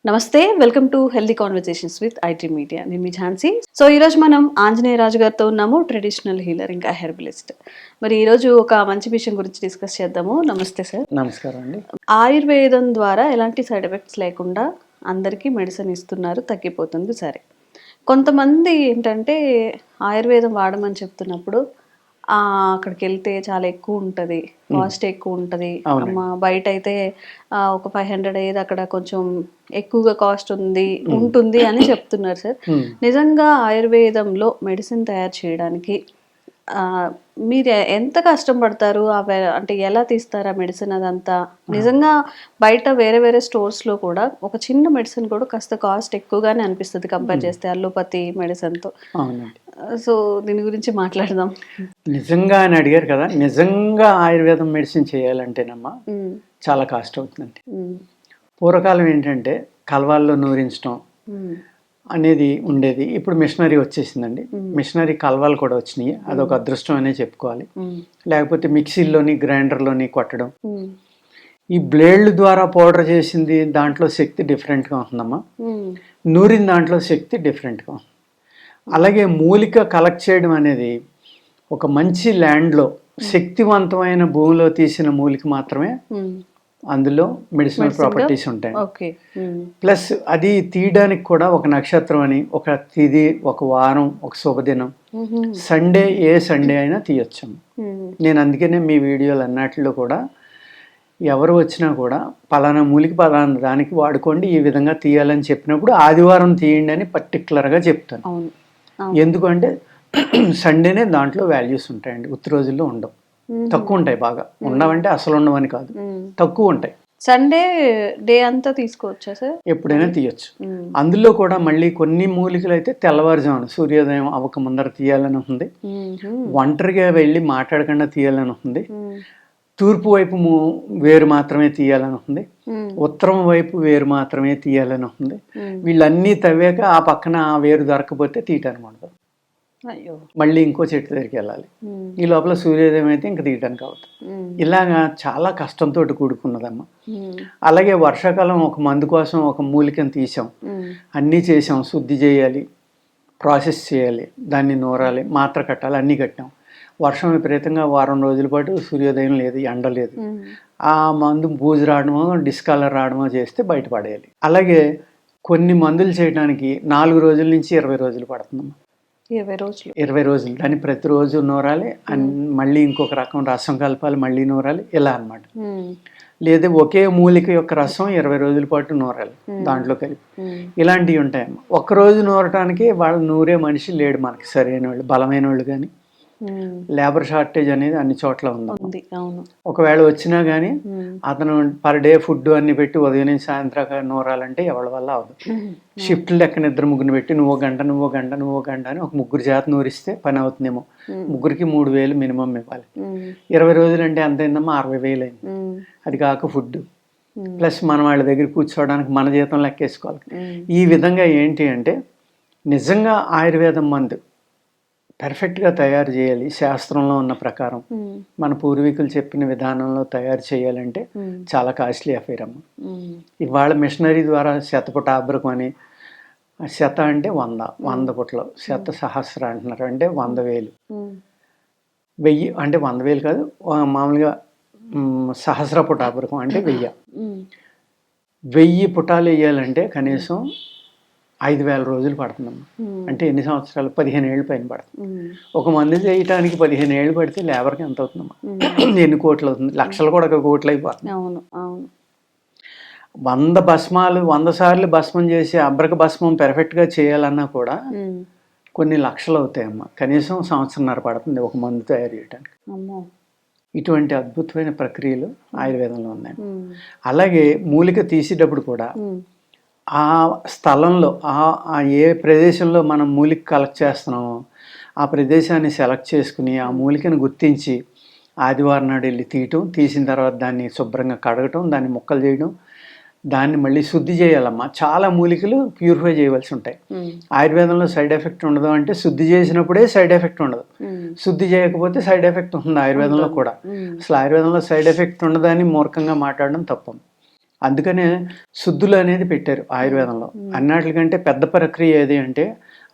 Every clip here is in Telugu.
నమస్తే, welcome to healthy conversations with IT media. నేను మీ ఝాన్సీ. సో ఈరోజు మనం ఆంజనేయ రాజు గారితో ఉన్నాము, ట్రెడిషనల్ హీలర్ ఇంకా హెర్బలిస్ట్. మరి ఈరోజు ఒక మంచి విషయం గురించి డిస్కస్ చేద్దాము. నమస్తే సార్. నమస్కారం అండి. ఆయుర్వేదం ద్వారా ఎలాంటి సైడ్ ఎఫెక్ట్స్ లేకుండా అందరికీ మెడిసిన్ ఇస్తున్నారు, తగ్గిపోతుంది. సరే, కొంతమంది ఏంటంటే ఆయుర్వేదం వాడమని చెప్తున్నప్పుడు అక్కడికి వెళ్తే చాలా ఎక్కువ ఉంటుంది, కాస్ట్ ఎక్కువ ఉంటుంది అమ్మ, బయట అయితే ఒక 500 అయ్యేది అక్కడ కొంచెం ఎక్కువగా కాస్ట్ ఉంటుంది అని చెప్తున్నారు సార్. నిజంగా ఆయుర్వేదంలో మెడిసిన్ తయారు చేయడానికి మీరు ఎంత కష్టం పడతారు? అంటే ఎలా తీస్తారు ఆ మెడిసిన్? అదంతా నిజంగా బయట వేరే వేరే స్టోర్స్లో కూడా ఒక చిన్న మెడిసిన్ కూడా కాస్త కాస్ట్ ఎక్కువగానే అనిపిస్తుంది కంపేర్ చేస్తే అల్లోపతి మెడిసిన్తో. సో దీని గురించి మాట్లాడదాం. నిజంగా అని అడిగారు కదా, నిజంగా ఆయుర్వేదం మెడిసిన్ చేయాలంటేనమ్మా చాలా కాస్ట్ అవుతుందండి. పూర్వకాలం ఏంటంటే కల్వాల్లో నూరించడం అనేది ఉండేది. ఇప్పుడు మిషనరీ వచ్చేసిందండి. మిషనరీ కల్వాలు కూడా వచ్చినాయి. అదొక అదృష్టం అనే చెప్పుకోవాలి. లేకపోతే మిక్సీల్లోని గ్రైండర్లోని కొట్టడం. ఈ బ్లేడ్ల ద్వారా పౌడర్ చేసింది దాంట్లో శక్తి డిఫరెంట్గా ఉంటుందమ్మా, నూరిన దాంట్లో శక్తి డిఫరెంట్గా ఉంది. అలాగే మూలిక కలెక్ట్ చేయడం అనేది ఒక మంచి ల్యాండ్లో శక్తివంతమైన భూమిలో తీసిన మూలిక మాత్రమే అందులో మెడిసినల్ ప్రాపర్టీస్ ఉంటాయి. ప్లస్ అది తీయడానికి కూడా ఒక నక్షత్రం అని, ఒక తిథి, ఒక వారం, ఒక శుభదినం, సండే ఏ సండే అయినా తీయొచ్చు. నేను అందుకనే మీ వీడియోలు అన్నట్లో కూడా ఎవరు వచ్చినా కూడా పలానా మూలిక పలానా దానికి వాడుకోండి, ఈ విధంగా తీయాలని చెప్పినప్పుడు ఆదివారం తీయండి అని పర్టికులర్గా చెప్తాను. ఎందుకంటే సండేనే దాంట్లో వాల్యూస్ ఉంటాయండి, ఉత్తి రోజుల్లో ఉండవు, తక్కువ ఉంటాయి. బాగా ఉండవంటే అసలు ఉండవని కాదు, తక్కువ ఉంటాయి. సండే డే అంతా తీసుకోవచ్చా సార్? ఎప్పుడైనా తీయొచ్చు. అందులో కూడా మళ్ళీ కొన్ని మూలికలు అయితే తెల్లవారుజామున సూర్యోదయం అవ్వక ముందర తీయాలని ఉంది, ఒంటరిగా వెళ్ళి మాట్లాడకుండా తీయాలని ఉంది, తూర్పు వైపు వేరు మాత్రమే తీయాలని ఉంది, ఉత్తరం వైపు వేరు మాత్రమే తీయాలని ఉంది. వీళ్ళన్నీ తవ్వాక ఆ పక్కన ఆ వేరు దొరకపోతే తీయటానికి ఉండదు, మళ్ళీ ఇంకో చెట్టు దగ్గరికి వెళ్ళాలి. ఈ లోపల సూర్యోదయం అయితే ఇంక తీయడానికి అవుతుంది. ఇలాగా చాలా కష్టంతో కూడుకున్నదమ్మా. అలాగే వర్షాకాలం ఒక మందు కోసం ఒక మూలికను తీసాం, అన్నీ చేసాం, శుద్ధి చేయాలి, ప్రాసెస్ చేయాలి, దాన్ని నూరాలి, మాత్ర కట్టాలి, అన్నీ కట్టాం. వర్షం విపరీతంగా వారం రోజుల పాటు సూర్యోదయం లేదు, ఎండ లేదు. ఆ మందు బూజు రావడమో డిస్కలర్ రావడమో చేస్తే బయటపడేయాలి. అలాగే కొన్ని మందులు చేయడానికి 4 రోజుల నుంచి 20 రోజులు పడుతుందమ్మా. 20 రోజులు దాన్ని ప్రతిరోజు నూరాలి, మళ్ళీ ఇంకొక రకం రసం కలపాలి, మళ్ళీ నూరాలి, ఇలా అన్నమాట. లేదా ఒకే మూలిక యొక్క రసం 20 రోజుల పాటు నూరాలి దాంట్లో కలిపి. ఇలాంటివి ఉంటాయమ్మా. ఒక్కరోజు నూరటానికి వాళ్ళు నూరే మనిషి లేడు మనకి, సరైన వాళ్ళు, బలమైన వాళ్ళు. కానీ లేబర్ షార్టేజ్ అనేది అన్ని చోట్ల ఉంది. ఒకవేళ వచ్చినా కానీ అతను పర్ డే ఫుడ్ అన్ని పెట్టి ఉదయం నుంచి సాయంత్రం నూరాలంటే ఎవరి వల్ల అవదు. షిఫ్ట్లు లెక్కన 2-3 పెట్టి నువ్వు గంట అని ఒక 3 చేత నూరిస్తే పని అవుతుందేమో. 3కి 3,000 మినిమం ఇవ్వాలి. 20 రోజులు అంటే ఎంత అయిందమ్మా? 60,000 అయింది. అది కాక ఫుడ్ ప్లస్ మన వాళ్ళ దగ్గర కూర్చోవడానికి మన జీతం లెక్కేసుకోవాలి. ఈ విధంగా ఏంటి అంటే నిజంగా ఆయుర్వేదం మందు పర్ఫెక్ట్గా తయారు చేయాలి, శాస్త్రంలో ఉన్న ప్రకారం మన పూర్వీకులు చెప్పిన విధానంలో తయారు చేయాలంటే చాలా కాస్ట్లీ అఫైర్ అమ్మ. ఇవాళ మిషనరీ ద్వారా శతపుట ఆబ్రకం అని, శత అంటే 100 పుటలు, శత సహస్ర అంటున్నారు, అంటే 100,000. 1000 అంటే 100,000 కాదు, మామూలుగా సహస్ర పుటాబ్రకం అంటే 1000 పుటాలు వేయాలంటే కనీసం 5,000 రోజులు పడుతుందమ్మా. అంటే ఎన్ని సంవత్సరాలు? 15 ఏళ్ళు పైన పడుతుంది. ఒక మందు చేయటానికి 15 ఏళ్ళు పడితే లేబర్కి ఎంత అవుతుందమ్మా? ఎన్ని కోట్లు అవుతుంది? లక్షలు కూడా ఒక కోట్లు అయిపోతుంది. 100 భస్మాలు 100 సార్లు భస్మం చేసి అబ్రక భస్మం పెర్ఫెక్ట్గా చేయాలన్నా కూడా కొన్ని లక్షలు అవుతాయమ్మా. కనీసం సంవత్సరంన్నర పడుతుంది ఒక మందు తయారు చేయడానికి. ఇటువంటి అద్భుతమైన ప్రక్రియలు ఆయుర్వేదంలో ఉన్నాయి. అలాగే మూలిక తీసేటప్పుడు కూడా ఆ స్థలంలో ఏ ప్రదేశంలో మనం మూలిక కలెక్ట్ చేస్తున్నామో ఆ ప్రదేశాన్ని సెలెక్ట్ చేసుకుని ఆ మూలికను గుర్తించి ఆదివారం నాడు వెళ్ళి తీసిన తర్వాత దాన్ని శుభ్రంగా కడగటం, దాన్ని ముక్కలు చేయడం, దాన్ని మళ్ళీ శుద్ధి చేయాలమ్మా. చాలా మూలికలు ప్యూరిఫై చేయవలసి ఉంటాయి. ఆయుర్వేదంలో సైడ్ ఎఫెక్ట్ ఉండదు అంటే శుద్ధి చేసినప్పుడే సైడ్ ఎఫెక్ట్ ఉండదు, శుద్ధి చేయకపోతే సైడ్ ఎఫెక్ట్ ఉంటుంది ఆయుర్వేదంలో కూడా. అసలు ఆయుర్వేదంలో సైడ్ ఎఫెక్ట్ ఉండదని మూర్ఖంగా మాట్లాడడం తప్పం. అందుకనే శుద్ధులు అనేది పెట్టారు ఆయుర్వేదంలో. అన్నిటికంటే పెద్ద ప్రక్రియ ఏది అంటే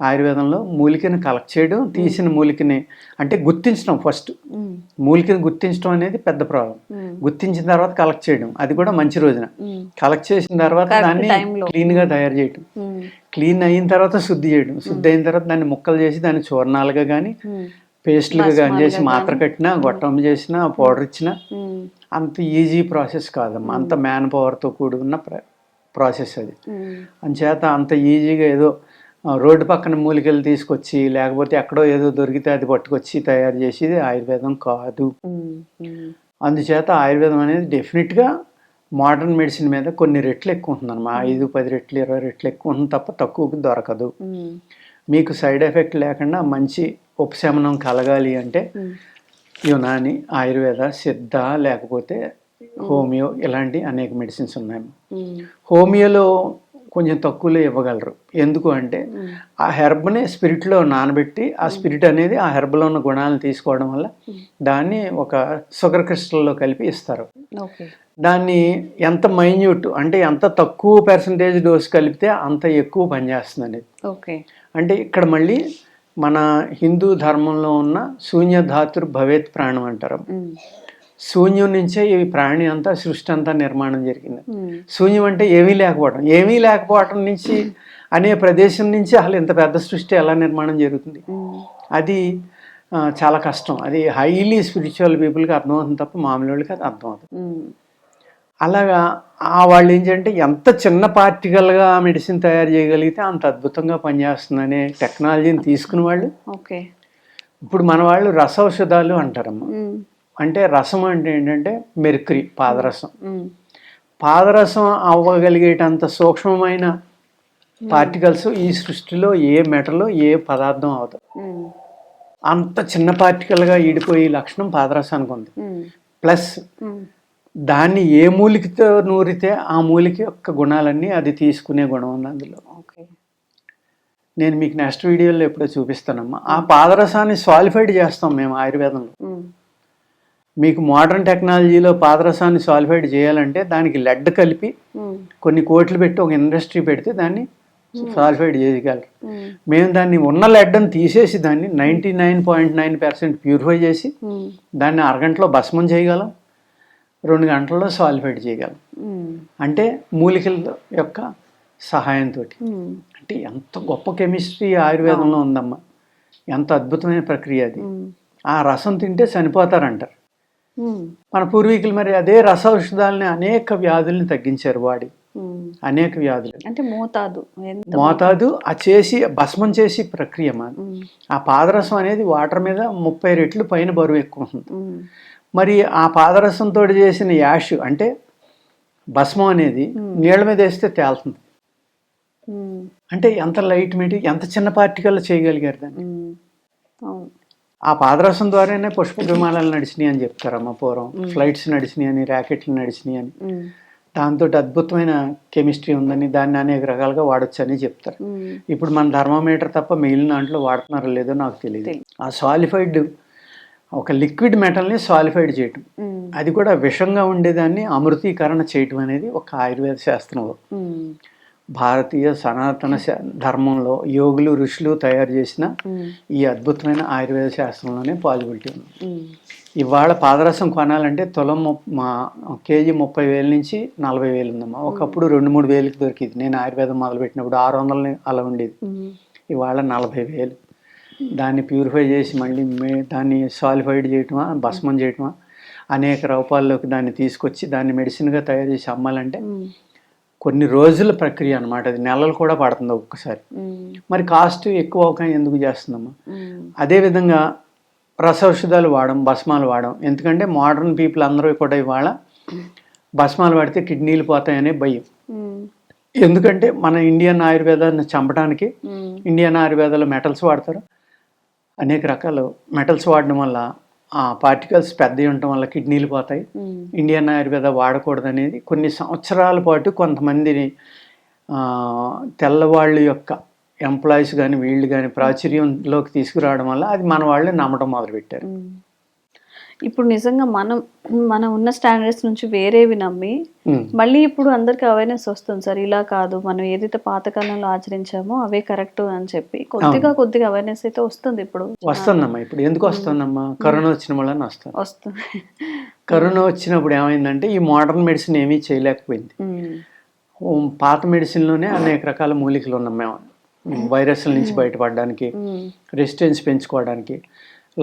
ఆయుర్వేదంలో మూలికని కలెక్ట్ చేయడం, తీసిన మూలికని అంటే గుర్తించడం. ఫస్ట్ మూలికని గుర్తించడం అనేది పెద్ద ప్రాబ్లం. గుర్తించిన తర్వాత కలెక్ట్ చేయడం, అది కూడా మంచి రోజున కలెక్ట్ చేసిన తర్వాత దాన్ని క్లీన్గా తయారు చేయడం, క్లీన్ అయిన తర్వాత శుద్ధి చేయడం, శుద్ధి అయిన తర్వాత దాన్ని ముక్కలు చేసి దాన్ని చూర్ణాలుగా కానీ పేస్ట్లుగా కానీ చేసి మాత్ర కట్టినా, గొట్టం చేసినా, పౌడర్ ఇచ్చినా అంత ఈజీ ప్రాసెస్ కాదమ్మా. అంత మ్యాన్ పవర్తో కూడి ఉన్న ప్రాసెస్ అది. అంచేత అంత ఈజీగా ఏదో రోడ్డు పక్కన మూలికలు తీసుకొచ్చి లేకపోతే ఎక్కడో ఏదో దొరికితే అది పట్టుకొచ్చి తయారు చేసేది ఆయుర్వేదం కాదు. అందుచేత ఆయుర్వేదం అనేది డెఫినెట్గా మోడర్న్ మెడిసిన్ మీద కొన్ని రెట్లు ఎక్కువ ఉంటుంది అన్నమాట. 5-10 రెట్లు 20 రెట్లు ఎక్కువ ఉంటుంది తప్ప తక్కువకి దొరకదు. మీకు సైడ్ ఎఫెక్ట్ లేకుండా మంచి ఉపశమనం కలగాలి అంటే యునాని, ఆయుర్వేద, సిద్ధ లేకపోతే హోమియో ఇలాంటి అనేక మెడిసిన్స్ ఉన్నాయి. హోమియోలో కొంచెం తక్కువలో ఇవ్వగలరు. ఎందుకు అంటే ఆ హెర్బ్ని స్పిరిట్లో నానబెట్టి ఆ స్పిరిట్ అనేది ఆ హెర్బ్లో ఉన్న గుణాలను తీసుకోవడం వల్ల దాన్ని ఒక షుగర్ క్రిస్టల్లో కలిపి ఇస్తారు. దాన్ని ఎంత మైన్యూట్ అంటే ఎంత తక్కువ పర్సంటేజ్ డోస్ కలిపితే అంత ఎక్కువ పనిచేస్తుంది అనేది. అంటే ఇక్కడ మళ్ళీ మన హిందూ ధర్మంలో ఉన్న శూన్య ధాతుర్ భవేత్ ప్రాణం అంటారు. శూన్యం నుంచే ఈ ప్రాణి అంతా సృష్టి అంతా నిర్మాణం జరిగింది. శూన్యం అంటే ఏమీ లేకపోవటం నుంచి అనే ప్రదేశం నుంచి అసలు ఇంత పెద్ద సృష్టి ఎలా నిర్మాణం జరుగుతుంది, అది చాలా కష్టం. అది హైలీ స్పిరిచువల్ పీపుల్కి అర్థమవుతుంది తప్ప మామూలు వాళ్ళకి అది అర్థమవుతుంది. అలాగా వాళ్ళు ఏంటంటే ఎంత చిన్న పార్టికల్గా మెడిసిన్ తయారు చేయగలిగితే అంత అద్భుతంగా పనిచేస్తుంది అనే టెక్నాలజీని తీసుకుని వాళ్ళు ఇప్పుడు మన వాళ్ళు రసౌషధాలు అంటారమ్మా. అంటే రసం అంటే ఏంటంటే మెర్క్యూరీ, పాదరసం. పాదరసం అవ్వగలిగేటంత సూక్ష్మమైన పార్టికల్స్ ఈ సృష్టిలో ఏ మెటలో ఏ పదార్థం అవుతుంది. అంత చిన్న పార్టికల్గా ఈడిపోయే లక్షణం పాదరసానికి ఉంది. ప్లస్ దాన్ని ఏ మూలికతో నూరితే ఆ మూలిక యొక్క గుణాలన్నీ అది తీసుకునే గుణం ఉంది అందులో. నేను మీకు నెక్స్ట్ వీడియోలో ఎప్పుడో చూపిస్తానమ్మా. ఆ పాదరసాన్ని సాలిఫైడ్ చేస్తాం మేము ఆయుర్వేదంలో. మీకు మోడర్న్ టెక్నాలజీలో పాదరసాన్ని సాలిఫైడ్ చేయాలంటే దానికి లెడ్ కలిపి కొన్ని కోట్లు పెట్టి ఒక ఇండస్ట్రీ పెడితే దాన్ని సాలిఫైడ్ చేయగలరు. మేము దాన్ని ఉన్న లెడ్ని తీసేసి దాన్ని 99.9% ప్యూరిఫై చేసి దాన్ని అరగంటలో భస్మం చేయగలం, 2 గంటల్లో సాలిఫైడ్ చేయగలం. అంటే మూలికల యొక్క సహాయంతో. అంటే ఎంత గొప్ప కెమిస్ట్రీ ఆయుర్వేదంలో ఉందమ్మా, ఎంత అద్భుతమైన ప్రక్రియ అది. ఆ రసం తింటే చనిపోతారంటారు మన పూర్వీకులు. మరి అదే రస ఔషధాలని అనేక వ్యాధుల్ని తగ్గించారు వాడి. అనేక వ్యాధులు అంటే మోతాదు ఆ చేసి భస్మం చేసి ప్రక్రియ మాది. ఆ పాదరసం అనేది వాటర్ మీద 30 రెట్లు పైన బరువు ఎక్కువ ఉంటుంది. మరి ఆ పాదరసంతో చేసిన యాష్ అంటే భస్మం అనేది నీళ్ళ మీద వేస్తే తేలుతుంది. అంటే ఎంత లైట్ మెటీరియల్, ఎంత చిన్న పార్టికల్ చేయగలిగారు దాన్ని. ఆ పాదరసం ద్వారానే పుష్ప విమానాలు నడిచినాయి అని చెప్తారమ్మ పూర్వం. ఫ్లైట్స్ నడిచినాయి అని, ర్యాకెట్లు నడిచినాయి అని. దాంతో అద్భుతమైన కెమిస్ట్రీ ఉందని, దాన్ని అనేక రకాలుగా వాడచ్చు అని చెప్తారు. ఇప్పుడు మన థర్మోమీటర్ తప్ప మిగిలిన దాంట్లో వాడుతున్నారో లేదో నాకు తెలియదు. ఆ సాలిఫైడ్ ఒక లిక్విడ్ మెటల్ని సాలిఫైడ్ చేయటం, అది కూడా విషంగా ఉండేదాన్ని అమృతీకరణ చేయటం అనేది ఒక ఆయుర్వేద శాస్త్రంలో, భారతీయ సనాతన ధర్మంలో యోగులు ఋషులు తయారు చేసిన ఈ అద్భుతమైన ఆయుర్వేద శాస్త్రంలోనే పాజిబిలిటీ ఉంది. ఇవాళ పాదరసం కొనాలంటే తులం కేజీ 30,000 నుంచి 40,000 ఉందమ్మా. ఒకప్పుడు 2-3 వేలకి దొరికింది. నేను ఆయుర్వేదం మొదలుపెట్టినప్పుడు 600 అలా ఉండేది. ఇవాళ 40,000. దాన్ని ప్యూరిఫై చేసి మళ్ళీ దాన్ని సాలిఫైడ్ చేయటమా, భస్మం చేయటమా, అనేక రూపాల్లోకి దాన్ని తీసుకొచ్చి దాన్ని మెడిసిన్గా తయారు చేసి అమ్మాలంటే కొన్ని రోజుల ప్రక్రియ అనమాట. అది నెలలు కూడా పడుతుంది ఒక్కొక్కసారి. మరి కాస్ట్ ఎక్కువ అవకాశం ఎందుకు చేస్తుందమ్మా. అదేవిధంగా రసౌషధాలు వాడడం, భస్మాలు వాడడం. ఎందుకంటే మోడర్న్ పీపుల్ అందరూ కూడా ఇవాళ భస్మాలు వాడితే కిడ్నీలు పోతాయనే భయం. ఎందుకంటే మన ఇండియన్ ఆయుర్వేదాన్ని చంపడానికి ఇండియన్ ఆయుర్వేదాలో మెటల్స్ వాడతారు. అనేక రకాల మెటల్స్ వాడడం వల్ల ఆ పార్టికల్స్ పెద్దవి ఉండటం వల్ల కిడ్నీలు పోతాయి. ఇండియన్ ఆయుర్వేద వాడకూడదు అనేది కొన్ని సంవత్సరాల పాటు కొంతమందిని తెల్లవాళ్ళ యొక్క ఎంప్లాయీస్ కానీ వీళ్ళు కానీ ప్రాచుర్యంలోకి తీసుకురావడం వల్ల అది మన వాళ్ళే నమ్మటం మొదలుపెట్టారు. ఇప్పుడు నిజంగా మనం ఉన్న స్టాండర్డ్స్ నుంచి వేరేవి నమ్మి మళ్ళీ ఇప్పుడు అందరికి అవేర్నెస్ వస్తుంది సార్. ఇలా కాదు, మనం ఏదైతే పాతకాలంలో ఆచరించామో అవే కరెక్ట్ అని చెప్పి కొద్దిగా అవేర్నెస్ అయితే వస్తుంది ఇప్పుడు. వస్తుందమ్మా. ఇప్పుడు ఎందుకు వస్తుందమ్మా? కరోనా వచ్చిన వల్ల వస్తుంది. కరోనా వచ్చినప్పుడు ఏమైందంటే ఈ మోడర్న్ మెడిసిన్ ఏమీ చేయలేకపోయింది. పాత మెడిసిన్లోనే అనేక రకాల మూలికలు ఉన్నాం మేము. వైరస్ల నుంచి బయటపడడానికి, రెసిస్టెన్స్ పెంచుకోవడానికి,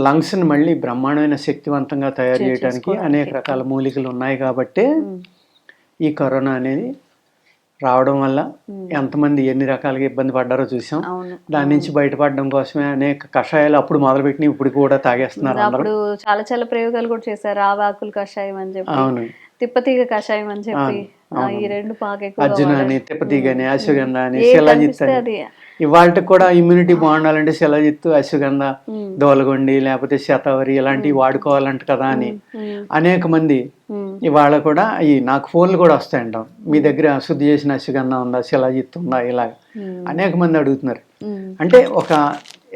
లంగ్స్ని మళ్ళీ బ్రహ్మాండమైన శక్తివంతంగా తయారు చేయడానికి అనేక రకాల మూలికలు ఉన్నాయి. కాబట్టి ఈ కరోనా అనేది రావడం వల్ల ఎంతమంది ఎన్ని రకాలుగా ఇబ్బంది పడ్డారో చూసాం. దాని నుంచి బయటపడడం కోసమే అనేక కషాయాలు అప్పుడు మొదలుపెట్టిన ఇప్పుడు కూడా తాగేస్తున్నారు. అప్పుడు చాలా ప్రయోగాలు కూడా చేశారు. ఆవాకులు కషాయం అని చెప్పి, అవును, తిప్పతీగ కషాయం అని చెప్పి, ఈ రెండు అర్జున అని, తిప్పతీగ అని, అశ్వగంధ అని, శిలాజిత్ అని. ఇవాళ కూడా ఇమ్యూనిటీ బాగుండాలంటే శిలాజిత్తు, అశ్వగంధ, దోలగొండి లేకపోతే శతావరి ఇలాంటివి వాడుకోవాలంట కదా అని అనేక మంది ఇవాళ కూడా నాకు ఫోన్లు కూడా వస్తాయంటాం, మీ దగ్గర శుద్ధి చేసిన అశ్వగంధ ఉందా, శిలాజిత్తు ఉందా, ఇలా అనేక మంది అడుగుతున్నారు. అంటే ఒక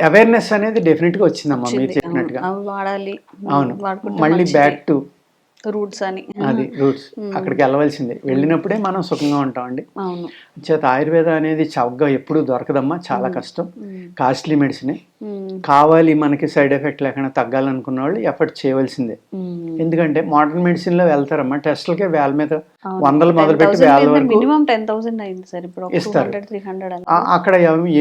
అవేర్నెస్ అనేది డెఫినెట్గా వచ్చిందమ్మా మీరు చెప్పినట్టుగా. అవును, మళ్ళీ బ్యాక్ టు రూట్స్ అని, అది రూట్స్ అక్కడికి వెళ్ళవలసిందే. వెళ్ళినప్పుడే మనం సుఖంగా ఉంటామండి. చేత ఆయుర్వేద అనేది చౌకగా ఎప్పుడూ దొరకదమ్మా, చాలా కష్టం, కాస్ట్లీ మెడిసిన్. కావాలి మనకి సైడ్ ఎఫెక్ట్ లేకుండా తగ్గాలనుకున్న వాళ్ళు ఎఫర్ట్ చేయవలసిందే. ఎందుకంటే మోడర్న్ మెడిసిన్ లో వెళ్తారమ్మా, టెస్ట్లకే వేల మీద వందలు మొదలుపెట్టి వేల వరకు ఇస్తారు. అక్కడ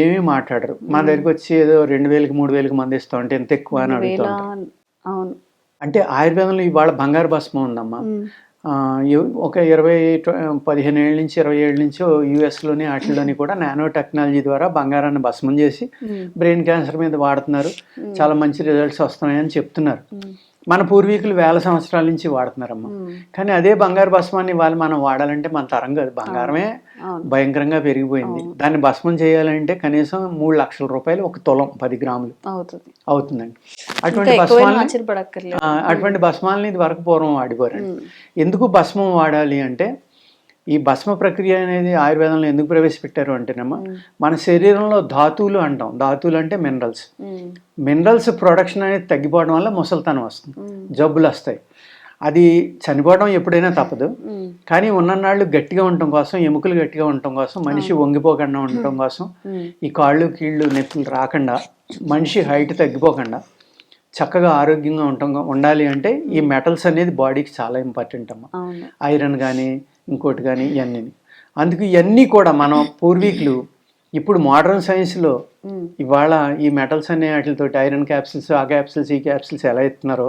ఏమీ మాట్లాడరు. మా దగ్గరికి వచ్చి ఏదో 2000కి 3000కి మంది ఇస్తాం అంటే ఎంత ఎక్కువ అని అడుగుతాం. అంటే ఆయుర్వేదంలో ఇవాళ బంగారు భస్మం ఉందమ్మా. ఒక 15 ఏళ్ళ నుంచి 20 ఏళ్ళ నుంచో యూఎస్లోని వాటిలోని కూడా నానో టెక్నాలజీ ద్వారా బంగారాన్ని భస్మం చేసి బ్రెయిన్ క్యాన్సర్ మీద వాడుతున్నారు. చాలా మంచి రిజల్ట్స్ వస్తున్నాయని చెప్తున్నారు. మన పూర్వీకులు వేల సంవత్సరాల నుంచి వాడుతున్నారమ్మా. కానీ అదే బంగారు భస్మాన్ని ఇవాళ మనం వాడాలంటే మన తరం కాదు. బంగారమే భయంకరంగా పెరిగిపోయింది. దాన్ని భస్మం చేయాలంటే కనీసం 3 లక్షల రూపాయలు, 1 తులం 10 గ్రాములు అవుతుందండి. అటువంటి భస్మాలని ఇది వరకు పూర్వం వాడిపోరండి. ఎందుకు భస్మం వాడాలి అంటే, ఈ భస్మ ప్రక్రియ అనేది ఆయుర్వేదంలో ఎందుకు ప్రవేశపెట్టారు అంటేనమ్మా, మన శరీరంలో ధాతువులు అంటాం. ధాతువులు అంటే మినరల్స్ ప్రొడక్షన్ అనేది తగ్గిపోవడం వల్ల ముసలితనం వస్తుంది, జబ్బులు వస్తాయి. అది చనిపోవడం ఎప్పుడైనా తప్పదు. కానీ ఉన్ననాళ్ళు గట్టిగా ఉండటం కోసం, ఎముకలు గట్టిగా ఉండటం కోసం, మనిషి వంగిపోకుండా ఉండటం కోసం, ఈ కాళ్ళు కీళ్ళు నొప్పులు రాకుండా, మనిషి హైట్ తగ్గిపోకుండా చక్కగా ఆరోగ్యంగా ఉండాలి అంటే ఈ మెటల్స్ అనేది బాడీకి చాలా ఇంపార్టెంట్ అమ్మా. ఐరన్ కానీ ఇంకోటి కానీ ఇవన్నీ. అందుకు ఇవన్నీ కూడా మన పూర్వీకులు ఇప్పుడు మోడర్న్ సైన్స్లో ఇవాళ ఈ మెటల్స్ అనే వాటితో ఐరన్ క్యాప్సిల్స్, ఆ క్యాప్సిల్స్, ఈ క్యాప్సిల్స్ ఎలా ఇస్తున్నారో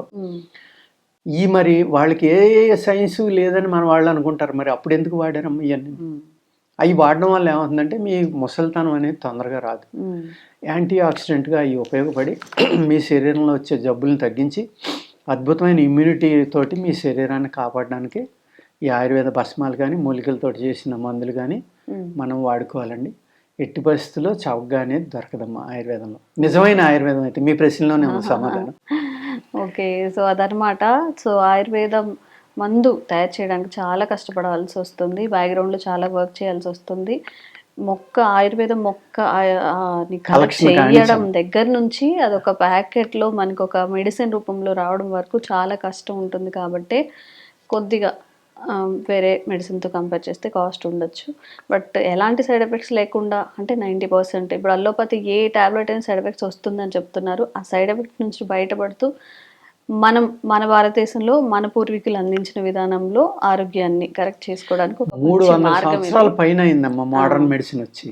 మరి వాళ్ళకి ఏ సైన్సు లేదని మన వాళ్ళు అనుకుంటారు. మరి అప్పుడు ఎందుకు వాడారమ్మా ఇవన్నీ? అవి వాడడం వల్ల ఏమవుతుందంటే మీ ముసలితనం అనేది తొందరగా రాదు. యాంటీ ఆక్సిడెంట్గా అవి ఉపయోగపడి మీ శరీరంలో వచ్చే జబ్బులను తగ్గించి అద్భుతమైన ఇమ్యూనిటీ తోటి మీ శరీరాన్ని కాపాడడానికి ఈ ఆయుర్వేద భస్మాలు కానీ, మూలికలతో చేసిన మందులు కానీ మనం వాడుకోవాలండి. ఎట్టి పరిస్థితుల్లో చౌకగా అనేది దొరకదమ్మా ఆయుర్వేదంలో. నిజమైన ఆయుర్వేదం అయితే మీ ప్రశ్నలోనే ఉంది సమాధానం. ఓకే, సో అదనమాట. సో ఆయుర్వేదం మందు తయారు చేయడానికి చాలా కష్టపడాల్సి వస్తుంది, బ్యాక్గ్రౌండ్లో చాలా వర్క్ చేయాల్సి వస్తుంది. ఆయుర్వేదం మొక్క కలెక్ట్ చేయడం దగ్గర నుంచి అదొక ప్యాకెట్లో మనకు ఒక మెడిసిన్ రూపంలో రావడం వరకు చాలా కష్టం ఉంటుంది. కాబట్టి కొద్దిగా వేరే మెడిసిన్తో కంపేర్ చేస్తే కాస్ట్ ఉండొచ్చు. బట్ ఎలాంటి సైడ్ ఎఫెక్ట్స్ లేకుండా, అంటే 90%. ఇప్పుడు అల్లోపతి ఏ ట్యాబ్లెట్ అయినా సైడ్ ఎఫెక్ట్స్ వస్తుందని చెప్తున్నారు. ఆ సైడ్ ఎఫెక్ట్స్ నుంచి బయటపడుతూ మన భారతదేశంలో మన పూర్వీకులు అందించిన విధానంలో ఆరోగ్యాన్ని కరెక్ట్ చేసుకోవడానికి 300 సంవత్సరాల పైన అయిందమ్మా మోడర్న్ మెడిసిన్ వచ్చి.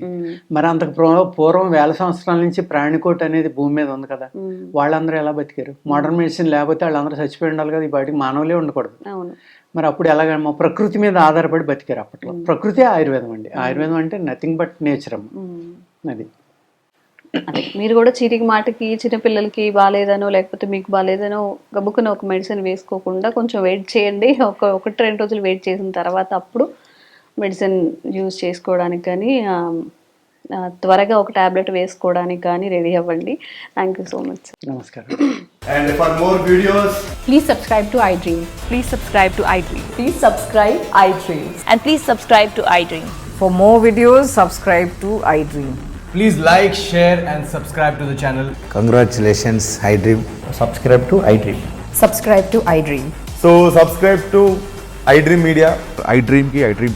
మరి అంతకు పూర్వం వేల సంవత్సరాల నుంచి ప్రాణికోట్ అనేది భూమి మీద ఉంది కదా, వాళ్ళందరూ ఎలా బతికారు? మోడర్న్ మెడిసిన్ లేకపోతే వాళ్ళందరూ చచ్చిపోయి ఉండాలి కదా, ఈ బయటికి మానవులే ఉండకూడదు. మరి అప్పుడు ఎలాగమ్మా? ప్రకృతి మీద ఆధారపడి బతికారు అప్పట్లో. ప్రకృతి ఆయుర్వేదం అండి. ఆయుర్వేదం అంటే నథింగ్ బట్ నేచర్ అమ్మ. అది అదే మీరు కూడా చీటికి మాటకి చిన్నపిల్లలకి బాగాలేదనో లేకపోతే మీకు బాగాలేదనో గబుక్కున ఒక మెడిసిన్ వేసుకోకుండా కొంచెం వెయిట్ చేయండి. 1-2 రోజులు వెయిట్ చేసిన తర్వాత అప్పుడు మెడిసిన్ యూజ్ చేసుకోవడానికి కానీ, త్వరగా ఒక టాబ్లెట్ వేసుకోవడానికి కానీ రెడీ అవ్వండి. Thank you so much. నమస్కారం. And for more videos, please subscribe to iDream. Please subscribe to iDream. Please subscribe iDream. And please subscribe to iDream. For more videos, subscribe to iDream. please like, share and subscribe to the channel. Congratulations, iDream. Subscribe to iDream. Subscribe to iDream. So subscribe to iDream Media. iDream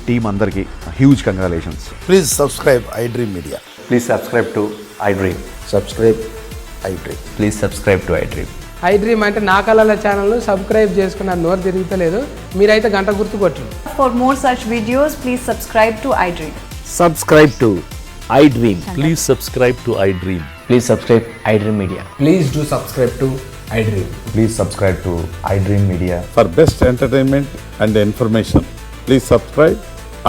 team అందరికి huge congratulations. Please subscribe iDream Media. Please subscribe to iDream. Subscribe iDream. Please subscribe to iDream. iDream అంటే నా కళల ఛానల్ను సబ్స్క్రైబ్ చేసుకున్న నోరు తిరుగుతలేదు, మీరైతే గంట గుర్తు కొట్టండి. For more such videos, please subscribe to iDream. Subscribe to iDream. Please subscribe to iDream. Please subscribe iDream Media. Please do subscribe to iDream. Please subscribe to iDream media. For best entertainment and information, please subscribe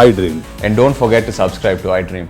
iDream. And don't forget to subscribe to iDream.